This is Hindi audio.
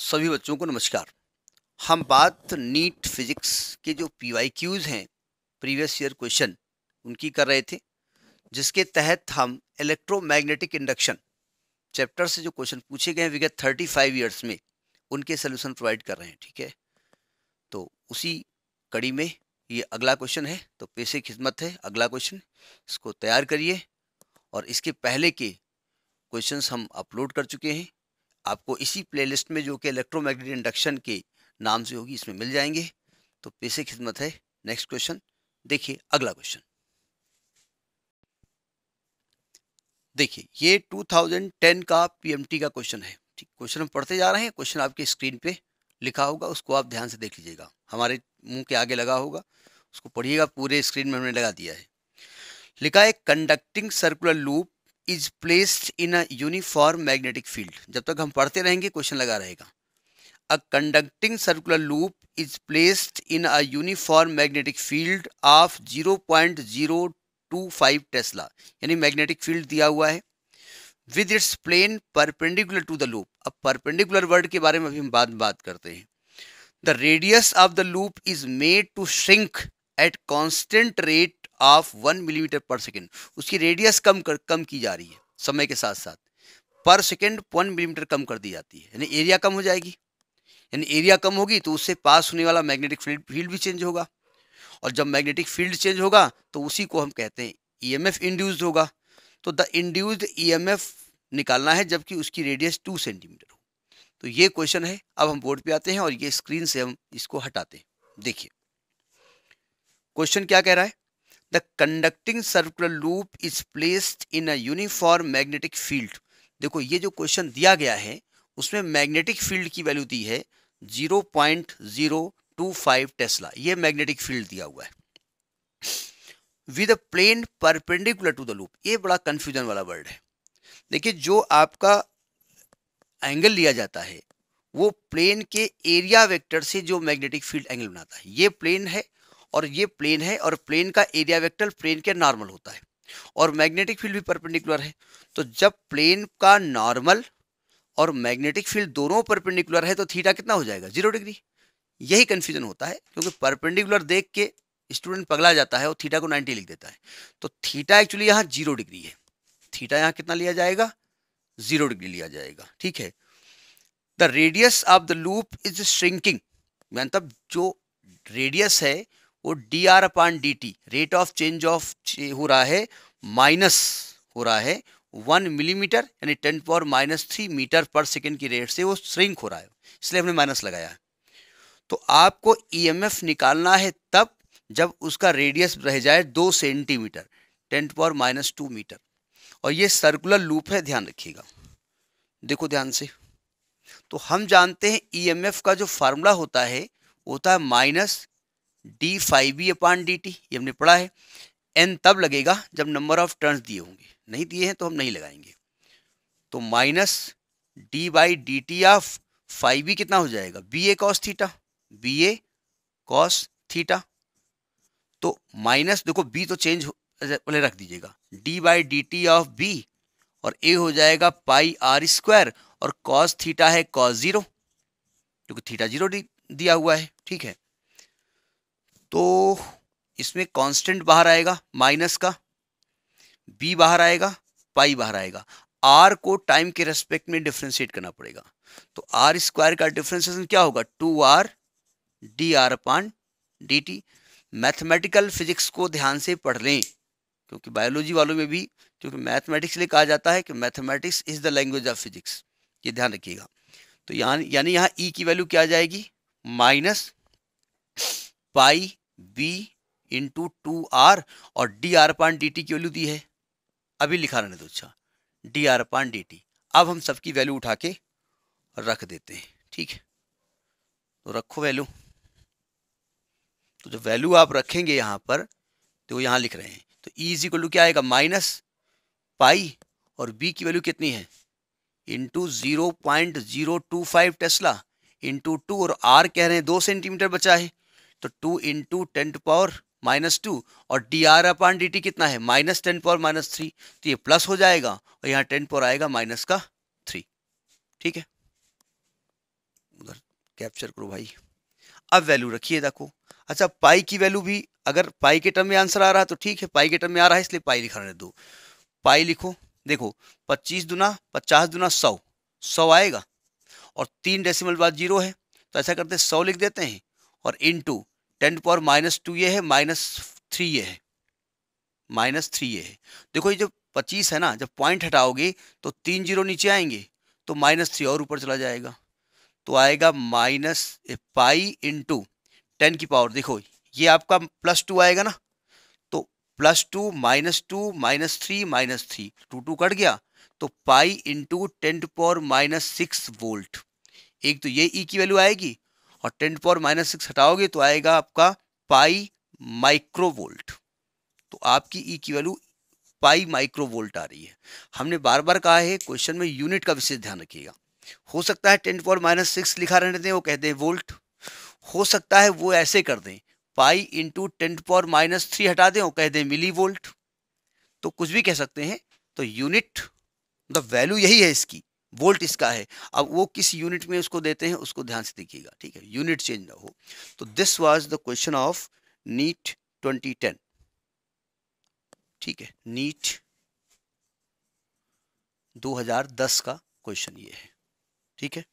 सभी बच्चों को नमस्कार। हम बात नीट फिजिक्स के जो PYQs हैं, प्रीवियस ईयर क्वेश्चन, उनकी कर रहे थे, जिसके तहत हम इलेक्ट्रोमैग्नेटिक इंडक्शन चैप्टर से जो क्वेश्चन पूछे गए हैं विगत 35 ईयर्स में, उनके सोल्यूशन प्रोवाइड कर रहे हैं। ठीक है, तो उसी कड़ी में ये अगला क्वेश्चन है। तो पेशे खिदमत है अगला क्वेश्चन, इसको तैयार करिए। और इसके पहले के क्वेश्चंस हम अपलोड कर चुके हैं, आपको इसी प्लेलिस्ट में जो कि इलेक्ट्रोमैग्नेटिक इंडक्शन के नाम से होगी, इसमें मिल जाएंगे। तो पेशे खिदमत है। नेक्स्ट क्वेश्चन देखिए, अगला क्वेश्चन देखिए, ये 2010 का PMT का क्वेश्चन है। ठीक, क्वेश्चन हम पढ़ते जा रहे हैं। क्वेश्चन आपके स्क्रीन पे लिखा होगा, उसको आप ध्यान से देख लीजिएगा, हमारे मुंह के आगे लगा होगा, उसको पढ़िएगा। पूरे स्क्रीन में हमने लगा दिया है। लिखा है conducting circular loop is placed in a uniform magnetic field. जब तक हम पढ़ते रहेंगे क्वेश्चन लगा रहेगा। A conducting circular loop is placed in a uniform magnetic field of 0.025 tesla, यानी मैग्नेटिक फील्ड दिया हुआ है, with its plane perpendicular to the loop. अब परपेंडिकुलर वर्ड के बारे में अभी हम बात करते हैं। The radius of the loop is made to shrink at constant rate of 1 millimetre पर सेकेंड। उसकी रेडियस कम की जा रही है समय के साथ साथ, पर सेकेंड 1 मिलीमीटर कम कर दी जाती है, यानी एरिया कम हो जाएगी। यानी एरिया कम होगी तो उससे पास होने वाला मैग्नेटिक फील्ड भी चेंज होगा, और जब मैग्नेटिक फील्ड चेंज होगा तो उसी को हम कहते हैं EMF इंड्यूस्ड होगा। तो द इंड्यूस्ड EMF निकालना है जबकि उसकी रेडियस 2 सेंटीमीटर हो। तो ये क्वेश्चन है। अब हम बोर्ड पे आते हैं और ये स्क्रीन से हम इसको हटाते हैं। देखिए क्वेश्चन क्या कह रहा है। The conducting circular loop is placed in a uniform magnetic field. देखो, ये जो क्वेश्चन दिया गया है उसमें मैग्नेटिक फील्ड की वैल्यू दी है 0.025 टेस्ला। ये मैग्नेटिक फील्ड दिया हुआ है with a plane perpendicular to the loop. ये बड़ा कंफ्यूजन वाला वर्ड है। देखिए, जो आपका एंगल लिया जाता है वो प्लेन के एरिया वेक्टर से जो मैग्नेटिक फील्ड एंगल बनाता है, ये प्लेन है और ये प्लेन है, और प्लेन का एरिया वेक्टर प्लेन के नॉर्मल होता है, और मैग्नेटिक फील्ड भी परपेंडिकुलर है। तो जब प्लेन का नॉर्मल और मैग्नेटिक फील्ड दोनों परपेंडिकुलर है तो थीटा कितना हो जाएगा, 0 डिग्री। यही कंफ्यूजन होता है, क्योंकि परपेंडिकुलर देख के स्टूडेंट पगला जाता है और थीटा को 90 लिख देता है। तो थीटा एक्चुअली यहाँ 0 डिग्री है। थीटा यहाँ कितना लिया जाएगा, 0 डिग्री लिया जाएगा। ठीक है। The radius of the loop is shrinking, मतलब जो रेडियस है वो dr/dt, rate of change of हो रहा है, माइनस हो रहा है 1 मिलीमीटर, यानी 10⁻³ मीटर पर सेकेंड की रेट से वो श्रिंक हो रहा है, इसलिए हमने माइनस लगाया है। तो आपको EMF निकालना है तब जब उसका रेडियस रह जाए 2 सेंटीमीटर, 10⁻² मीटर, और ये सर्कुलर लूप है, ध्यान रखिएगा। देखो ध्यान से, तो हम जानते हैं EMF का जो फार्मूला होता है वो होता है -d∅b/dt, ये हमने पढ़ा है। n तब लगेगा जब नंबर ऑफ टर्न्स दिए होंगे, नहीं दिए हैं तो हम नहीं लगाएंगे। तो -d/dt ऑफ phi कितना हो जाएगा, BA cos theta, BA cos theta. तो माइनस, देखो B तो चेंज पहले रख दीजिएगा, d/dt ऑफ B, और A हो जाएगा πr², और cos थीटा है cos 0, क्योंकि थीटा 0 दिया हुआ है। ठीक है, तो इसमें कांस्टेंट बाहर आएगा माइनस का, B बाहर आएगा, पाई बाहर आएगा। R को टाइम के रेस्पेक्ट में डिफ्रेंशिएट करना पड़ेगा। तो r² का डिफ्रेंशिएशन क्या होगा, 2r dr/dt। मैथमेटिकल फिजिक्स को ध्यान से पढ़ लें, क्योंकि बायोलॉजी वालों में भी, क्योंकि मैथमेटिक्स लिए कहा जाता है कि mathematics is the language of physics, ये ध्यान रखिएगा। तो यानी यहाँ E की वैल्यू क्या आ जाएगी, -πb/2r, और dr/dt की वैल्यू दी है, अभी लिखा रहने दो, अच्छा, dr/dt। अब हम सबकी वैल्यू उठा के रख देते हैं। ठीक है, तो रखो वैल्यू। तो जो वैल्यू आप रखेंगे यहाँ पर, तो यहाँ लिख रहे हैं, तो E इज इक्वल टू क्या आएगा, -π, और B की वैल्यू कितनी है, इंटू 0.025 टेस्ला इंटू 2, और R कह रहे हैं 2 सेंटीमीटर बचा है, तो 2 इंटू 10⁻², और dr/dt कितना है, -10⁻³ तो ये प्लस हो जाएगा, और यहाँ 10 आएगा -3। ठीक है, उधर कैप्चर करो भाई। अब वैल्यू रखिए देखो। अच्छा पाई की वैल्यू भी अगर पाई के टर्म में आंसर आ रहा है तो ठीक है, पाई के टर्म में आ रहा है इसलिए पाई लिखा रहने दो। पाई लिखो, देखो 25 दुना 50 दुना 100, 100 आएगा और 3 डेसिमल बाद 0 है, तो ऐसा करते हैं 100 लिख देते हैं और इनटू 10⁻⁻2 ये है, -3 ये है, -3 ये है। देखो ये जो 25 है ना, जब पॉइंट हटाओगे तो 3 जीरो नीचे आएंगे तो -3 और ऊपर चला जाएगा, तो आएगा माइनस पाई इंटू 10 की पावर, देखो ये आपका +2 आएगा ना, तो +2 -2 -3 -3 2 कट गया, तो पाई इंटू 10⁻⁻6 वोल्ट। एक तो ये ई की वैल्यू आएगी और 10⁻⁻6 हटाओगे तो आएगा आपका पाई माइक्रोवोल्ट। तो आपकी ई की वैल्यू पाई माइक्रोवोल्ट आ रही है। हमने बार बार कहा है क्वेश्चन में यूनिट का विशेष ध्यान रखिएगा। हो सकता है 10⁻⁻6 लिखा रहने दें, वो कहते हैं वोल्ट। हो सकता है वो ऐसे कर दें, पाई इंटू 10⁻3 हटा दें, वो कह दें मिली वोल्ट। तो कुछ भी कह सकते हैं। तो यूनिट मतलब वैल्यू यही है इसकी, वोल्ट इसका है। अब वो किस यूनिट में उसको देते हैं उसको ध्यान से देखिएगा, ठीक है, यूनिट चेंज ना हो। तो this was the question of NEET 2010, ठीक है, नीट 2010 का क्वेश्चन ये है, ठीक है।